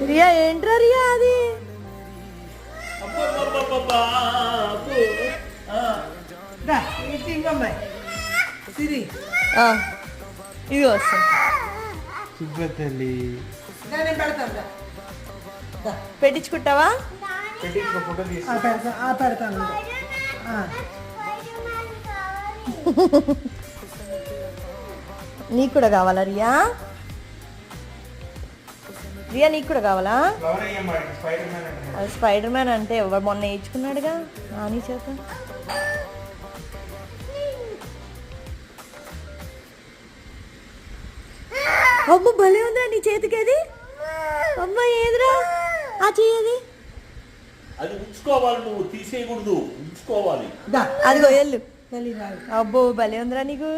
రియా ఏంట్రా రియా అది ఇది వస్తుంది పెట్టించుకుంటావా పెడతాను నీకు కూడా కావాలా రియా రియా నీకు కూడా కావాలా అది స్పైడర్ మ్యాన్ అంటే ఎవరు మొన్న నేర్చుకున్నాడుగా నీ చేత అమ్మ భలే ఉందా నీ చేతికి అది అమ్మ ఏదిరా ఆ చెయ్యది అది ఉంచుకోవాలి, నువ్వు తీసేయకూడదు, ఉంచుకోవాలి. అదిగో ఎల్లు అబ్బో భలే ఉందిరా నీకు